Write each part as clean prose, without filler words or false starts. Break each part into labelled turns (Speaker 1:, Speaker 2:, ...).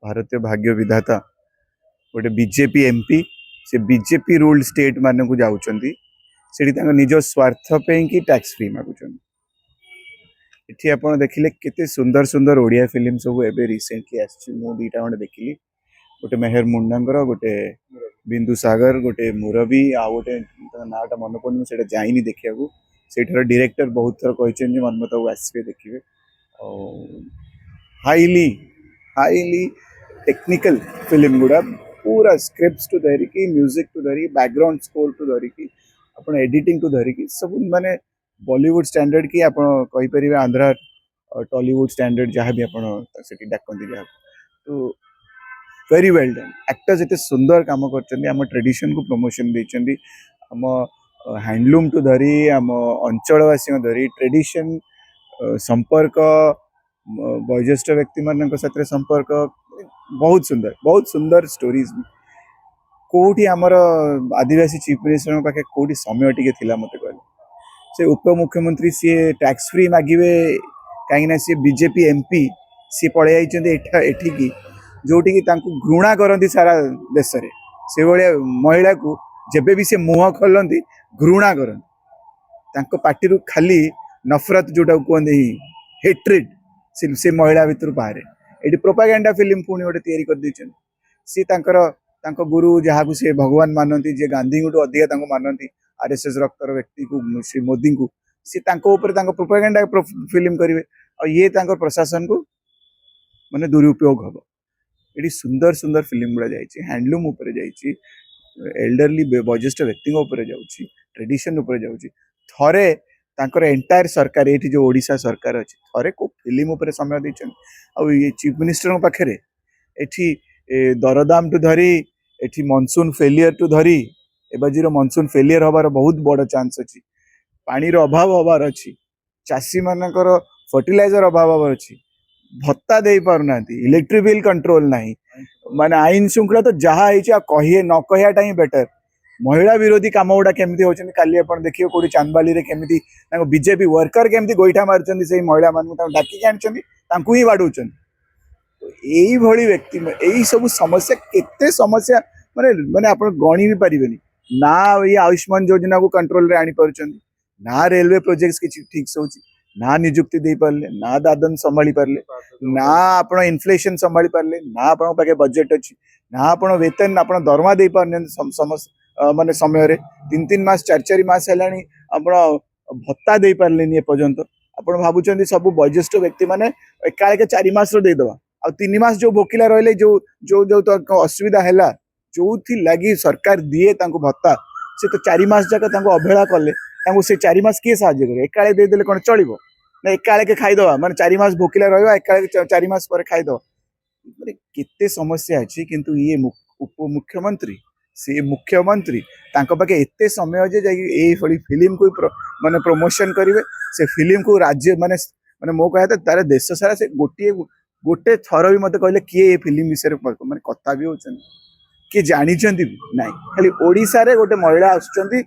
Speaker 1: भारतीय भाग्य विधाता गोटे बीजेपी एमपी से बीजेपी रूल्ड स्टेट मान को जाऊँगी से निज स्वार्थ पे कि टैक्स फ्री मागुन ये आप देखिले केते सुंदर सुंदर ओडिया फिल्म सब एबे रिसेंटली आसी दुईटा खंडे देखिली गोटे मेहर मुंडांगर गोटे बिंदु सागर गोटे मुरबी आ गोटे नाटा मन पड़े से जाइनी देखा से डायरेक्टर बहुत थर कहते मनमत आसवे देखिए हाईली हाईली टेक्निकल फिल्म गुड़ा पूरा स्क्रिप्ट टू धरिकी म्यूजिक टू धरिकी बैकग्राउंड स्कोर टू धरिकी आप एडिटिंग टू धरिकी सब माने बॉलीवुड स्टैंडर्ड की आप कहीपर आंध्रा टॉलीवुड स्टैंडर्ड जहाँ भी आप डाकती जहाँ तो वेरी वेल डन एक्टर्स इतने सुंदर काम कर ट्रेडिशन को प्रमोशन देती आम हैंडलूम टू धरी आम अंचलवासी धरी ट्रेडिशन संपर्क वयोज्येष्ठ व्यक्ति मान संपर्क बहुत सुंदर स्टोरीज कौटी आमर आदिवासी चीफ मिनिस्टर पाखे कौटी समय टी मत कहले से उप मुख्यमंत्री सी टैक्स फ्री मागिवे कहीं सी बीजेपी एमपी सी पड़े एठिकी जोटि घृणा करती सारा देश में से भाया महिला को जेबे भी से मुह खोलती घृणा करती पार्टी खाली नफरत जोटा कहते हेट्रेड से महिला भितर बाहर ये प्रोपागेंडा फिल्म पुणी गोटे तैयारी कर देछन सी गुरु जहाँ को सी भगवान मानती जे गांधी को अधिका मानती आरएसएस रक्तर व्यक्ति को श्री मोदी को सी प्रोपागेंडा फिल्म करेंगे और ये प्रशासन को माने दुरुपयोग हम ये सुंदर सुंदर फिल्म गुड़ा जाइए हैंडलूम उपर जाइए एल्डरली वयोज्येष्ठ व्यक्ति जाऊँगी ट्रेडिशन उपर जाऊँगी थरे एंटायर सरकार ये जो ओडिशा सरकार अच्छी थरे को फिल्म उपर समय देछन आ ये चीफ मिनिस्टर पाखे एठी दरदाम टू धरी एठी मनसून फेलियर टू धरी एबाजीर मनसून फेलियर हबार बहुत बड़ चांस अच्छी पानीर अभाव हबार अच्छी चाषी मानकर फर्टिलाइजर अभाव हबार अच्छी भत्ता दे पारना इलेक्ट्रिक बिल कंट्रोल नहीं माने आईन श्रृंखला तो जहाँ कहे न कहटा ही बेटर महिला विरोधी कम गुड़ा केमती होती काली आप देखिए कौटी चांदबाली केमती बीजेपी वर्कर केमती गोईठा मार्चन से महिला मान डाकिक आनी ही बाड़ौन तो यही व्यक्ति यही सब समस्या केते समस्या माने माने आप गणी भी पारे ना ये आयुष्मान योजना को कंट्रोल रे आनी पारुछन ना रेलवे प्रोजेक्ट्स किसी ठीक से होची ना निजुक्ति दे पारले ना दादन संभाली पारले ना आपण इन्फ्लेशन संभाली पारले ना आपण पाके बजेट अछि ना आपण वेतन आपण दरमा दे पारने माने समय रे 3-3 मास 4-4 मास हेलानी आपण भत्ता दे पारले नि पर्यंत आपण भाबुचंदी सब वयोज्येष्ठ व्यक्ति माने एकाले के 4 मास रो दे दवा आ 3 मास जो भोकिला रहले जो जो जो तो असुविधा हैला जो थी लगी सरकार दिए भत्ता से तो 4 मास जाक अवहेला कले से 4 मास किए साहाଯ୍य करे एकाले दे देले कोन चलिबो ना एकाले के खाइदवा माने 4 मास भोकिला रहबा एकाले 4 मास पर खाइदवा माने केते समस्या अछि किंतु ये उप मुख्यमंत्री से मुख्यमंत्री तांको पाके एते समय जे ए फली फिल्म को माने प्रमोशन करिवे से फिल्म को राज्य माने माने मो कहता तारे देश सारा से गोटे थर भी मते कहले किए ए फिल्म विषय माने कथा भी होचन किए जानी ना खाली ओडिशा रे गोटे महिला आसुचंती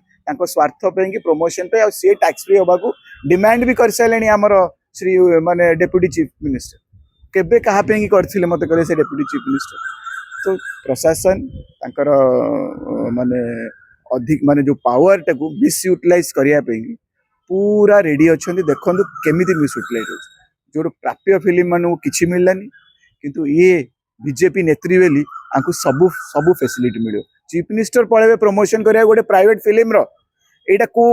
Speaker 1: स्वार्थ पे कि प्रमोशन पे सी टैक्स फ्री होगा डिमांड भी कर सारे आमर श्री माने डेप्यूटी चीफ मिनिस्टर केबे कहा कि करथिले मते करे से डेप्यूटी चीफ मिनिस्टर तो प्रशासन तांकर माने अधिक माने जो पावर टाको मिसयूटिलाइज करिया पे पूरा रेडी अच्छे देखो केमिति मिसयूटिलाइज हो जो प्राप्य फिल्म मान किसी मिललानी किंतु ये बीजेपी नेत्री बेली आपको सबू सबू फैसिलिटी मिले चीफ मिनिस्टर पड़े प्रमोशन करा गोटे प्राइवेट फिल्म रा को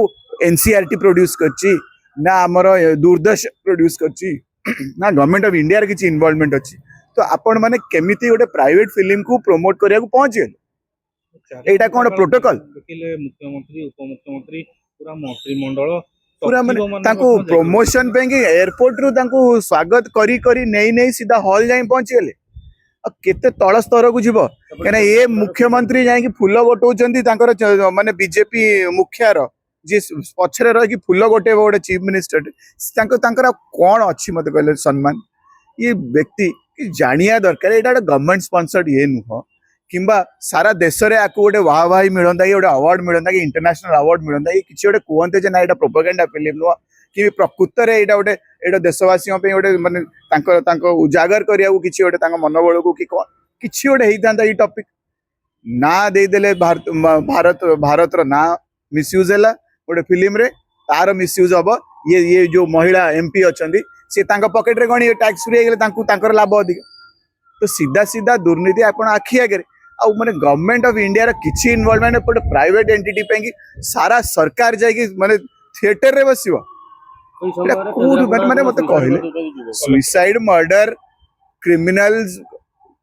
Speaker 1: एनसीईआरटी प्रोड्यूस करची ना आमर दूरदर्शन प्रोड्यूस करची ना गवर्नमेंट ऑफ इंडिया किसी इन्वॉल्वमेंट अच्छी तो आपण माने केमिति गोटे प्राइवेट फिल्म को प्रमोट करिया को पहुंच गए एटा कोन प्रोटोकॉल
Speaker 2: मुख्यमंत्री उपमुख्यमंत्री पूरा मंत्रिमंडल
Speaker 1: पूरा माने तांको प्रमोशन पे एयरपोर्ट रु तांको स्वागत करी करी नहीं सीधा हॉल जाई पहुंच गले केते तल स्तर को जीव क्या ये मुख्यमंत्री जाकि फूल गोटाऊँ माने बीजेपी मुखियार जी पछरे रही फूल गोटे गोटे चीफ मिनिस्टर कौन अच्छी मत कहले सम्मान ये व्यक्ति कि जानिया दरकार यहाँ गवर्नमेंट स्पॉन्सर्ड ये नुह किंबा सारा देश में आपको गोटे वाह वाही मिलता कि गोटे अवार्ड मिलता कि इंटरनेशनल अवार्ड मिलता कि किसी गोटे कहते ना यहाँ प्रोपेगेंडा फिल्म नुह कि प्रकृत रे एटा गोटे एटा देशवासी पे गोटे माने तांको उजागर करिया किछि गोटे तांको मनोबल को कि किछि गोटे हेइतांता ई टॉपिक ना दे देले भारत भारत रो ना मिसयूज हैला गोटे फिल्म रे तार मिसयूज हबो ये जो महिला एमपी अछंदी से तांको पॉकेट रे गणी टैक्स फ्री गेले तांकर लाभ अधिक तो सीधा सीधा दुर्नीति आपण आखि आगे आ माने गवर्नमेंट ऑफ इंडिया रा किछि इन्वॉल्वमेंट एपटे प्राइवेट एंटिटी पे कि सारा सरकार जाय कि माने थिएटर रे बसिबो माने मते कहले सुइसाइड मर्डर क्रिमिनल्स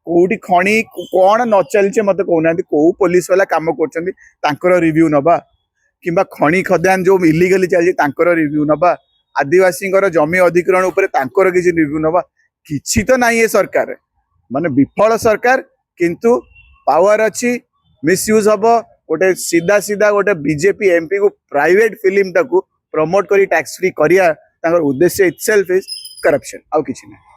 Speaker 1: कोठी खणी कोन न चलचे मते कहना को पुलिस वाला काम करछंदी तांकर रिव्यू नबा किंबा खणी खदान जो इलीगली चलछि तांकर रिव्यू नबा आदिवासी जमी अधिग्रहण उपरे तांकर किछि रिव्यू नबा किछि तो नाही ये सरकार माने विफल सरकार किंतु पावर अच्छी मिसयूज हबो गोटे सीधा सीधा गोटे बीजेपी एमपी को प्राइवेट फिल्म टाकू प्रमोट करी टैक्स फ्री करिया तांकर उद्देश्य इटसेल्फ इज करप्शन आउ किछि ना।